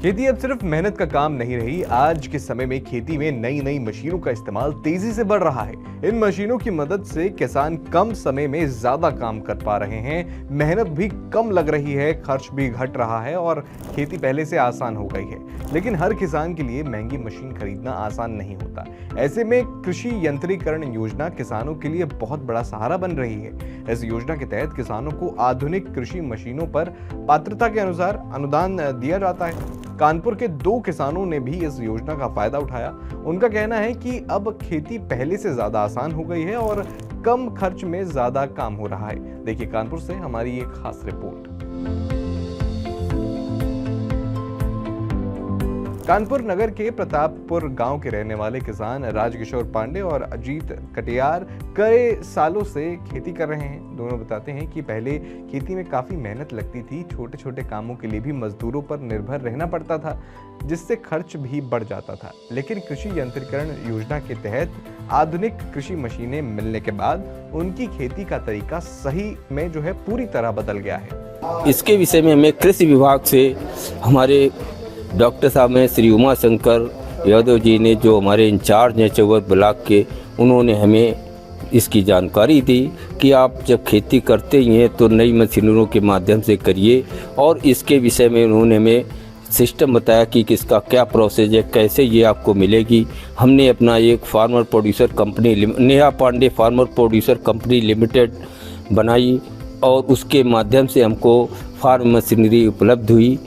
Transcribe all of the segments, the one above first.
खेती अब सिर्फ मेहनत का काम नहीं रही। आज के समय में खेती में नई नई मशीनों का इस्तेमाल तेजी से बढ़ रहा है। इन मशीनों की मदद से किसान कम समय में ज्यादा काम कर पा रहे हैं, मेहनत भी कम लग रही है, खर्च भी घट रहा है और खेती पहले से आसान हो गई है। लेकिन हर किसान के लिए महंगी मशीन खरीदना आसान नहीं होता। ऐसे में कृषि यंत्रीकरण योजना किसानों के लिए बहुत बड़ा सहारा बन रही है। इस योजना के तहत किसानों को आधुनिक कृषि मशीनों पर पात्रता के अनुसार अनुदान दिया जाता है। कानपुर के 2 किसानों ने भी इस योजना का फायदा उठाया। उनका कहना है कि अब खेती पहले से ज्यादा आसान हो गई है और कम खर्च में ज्यादा काम हो रहा है। देखिए कानपुर से हमारी एक खास रिपोर्ट। कानपुर नगर के प्रतापपुर गांव के रहने वाले किसान राजकिशोर पांडे और अजीत कटियार कई सालों से खेती कर रहे हैं। दोनों बताते हैं कि पहले खेती में काफी मेहनत लगती थी, छोटे छोटे कामों के लिए भी मजदूरों पर निर्भर रहना पड़ता था, जिससे खर्च भी बढ़ जाता था। लेकिन कृषि यंत्रीकरण योजना के तहत आधुनिक कृषि मशीनें मिलने के बाद उनकी खेती का तरीका सही में जो है पूरी तरह बदल गया है। इसके विषय में हमें कृषि विभाग से हमारे डॉक्टर साहब हैं श्री उमा शंकर यादव जी ने, जो हमारे इंचार्ज हैं चौबत ब्लॉक के, उन्होंने हमें इसकी जानकारी दी कि आप जब खेती करते ही हैं तो नई मशीनों के माध्यम से करिए। और इसके विषय में उन्होंने हमें सिस्टम बताया कि किसका क्या प्रोसेस है, कैसे ये आपको मिलेगी। हमने अपना एक farmer producer company Neha Pandey farmer producer company limited बनाई और उसके माध्यम से हमको फार्म मशीनरी उपलब्ध हुई।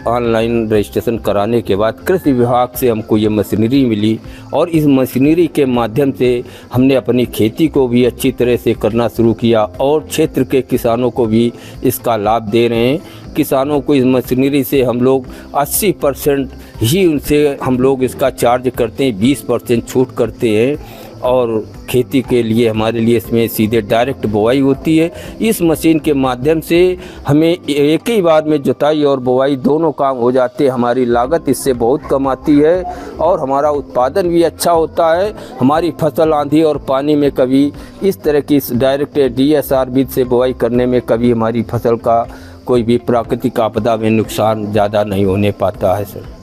ऑनलाइन रजिस्ट्रेशन कराने के बाद कृषि विभाग से हमको ये मशीनरी मिली और इस मशीनरी के माध्यम से हमने अपनी खेती को भी अच्छी तरह से करना शुरू किया और क्षेत्र के किसानों को भी इसका लाभ दे रहे हैं। किसानों को इस मशीनरी से हम लोग 80% ही उनसे हम लोग इसका चार्ज करते हैं, 20% छूट करते हैं और खेती के लिए हमारे लिए इसमें सीधे डायरेक्ट बुआई होती है। इस मशीन के माध्यम से हमें एक ही बार में जुताई और बुआई दोनों काम हो जाते हैं। हमारी लागत इससे बहुत कम आती है और हमारा उत्पादन भी अच्छा होता है। हमारी फसल आंधी और पानी में कभी इस तरह की डायरेक्ट DSR बीज से बुआई करने में कभी हमारी फसल का कोई भी प्राकृतिक आपदा में नुकसान ज़्यादा नहीं होने पाता है सर।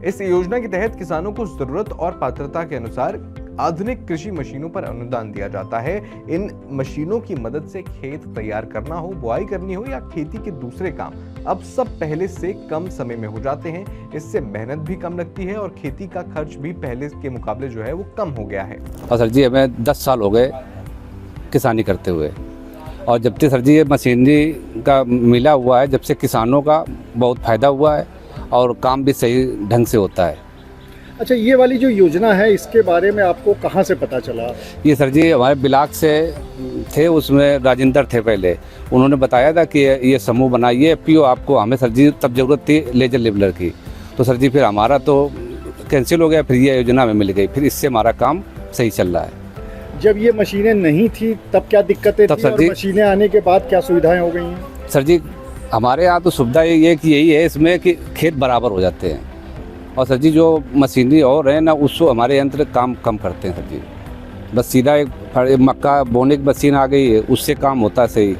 इस योजना के तहत किसानों को जरूरत और पात्रता के अनुसार आधुनिक कृषि मशीनों पर अनुदान दिया जाता है। इन मशीनों की मदद से खेत तैयार करना हो, बुआई करनी हो या खेती के दूसरे काम अब सब पहले से कम समय में हो जाते हैं। इससे मेहनत भी कम लगती है और खेती का खर्च भी पहले के मुकाबले जो है वो कम हो गया है। और सर जी हमें 10 साल हो गए किसानी करते हुए और जब से सर जी ये मशीनरी का मिला हुआ है, जब से किसानों का बहुत फायदा हुआ है और काम भी सही ढंग से होता है। अच्छा, ये वाली जो योजना है इसके बारे में आपको कहाँ से पता चला? ये सर जी हमारे ब्लॉक से थे, उसमें राजेंद्र थे पहले, उन्होंने बताया था कि ये समूह बनाइए FPO आपको। हमें सर जी तब ज़रूरत थी लेजर लेवलर की, तो सर जी फिर हमारा तो कैंसिल हो गया, फिर ये योजना में मिल गई, फिर इससे हमारा काम सही चल रहा है। जब ये मशीनें नहीं थी तब क्या दिक्कतें थी और मशीनें आने के बाद क्या सुविधाएं हो गई हैं? सर जी हमारे यहाँ तो सुविधा ये कि यही है इसमें कि खेत बराबर हो जाते हैं और सर जी जो मशीनरी और है ना उसको हमारे यंत्र काम कम करते हैं सर जी। बस सीधा एक मक्का बोने की मशीन आ गई है, उससे काम होता है सही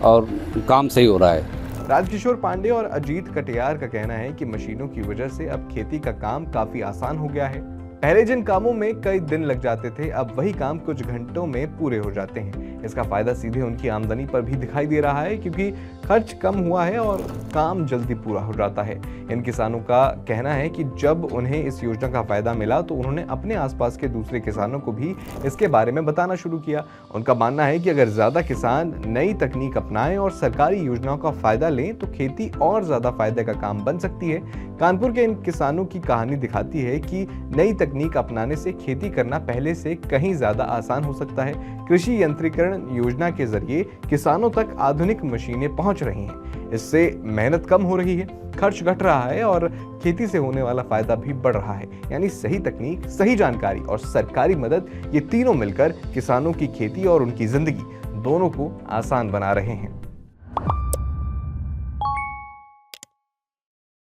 और काम सही हो रहा है। राजकिशोर पांडे और अजीत कटियार का कहना है कि मशीनों की वजह से अब खेती का काम काफी आसान हो गया है। पहले जिन कामों में कई दिन लग जाते थे, अब वही काम कुछ घंटों में पूरे हो जाते हैं। इसका फायदा सीधे उनकी आमदनी पर भी दिखाई दे रहा है, क्योंकि खर्च कम हुआ है और काम जल्दी पूरा हो जाता है। इन किसानों का कहना है कि जब उन्हें इस योजना का फायदा मिला तो उन्होंने अपने आसपास के दूसरे किसानों को भी इसके बारे में बताना शुरू किया। उनका मानना है कि अगर ज्यादा किसान नई तकनीक अपनाएं और सरकारी योजनाओं का फायदा लें तो खेती और ज्यादा फायदे का काम बन सकती है। कानपुर के इन किसानों की कहानी दिखाती है कि नई तकनीक अपनाने से खेती करना पहले से कहीं ज्यादा आसान हो सकता है। कृषि यंत्रीकरण योजना के जरिए किसानों तक आधुनिक मशीनें पहुंच रही हैं। इससे मेहनत कम हो रही है, खर्च घट रहा है और खेती से होने वाला फायदा भी बढ़ रहा है। यानी सही तकनीक, सही जानकारी और सरकारी मदद, ये तीनों मिलकर किसानों की खेती और उनकी जिंदगी दोनों को आसान बना रहे हैं।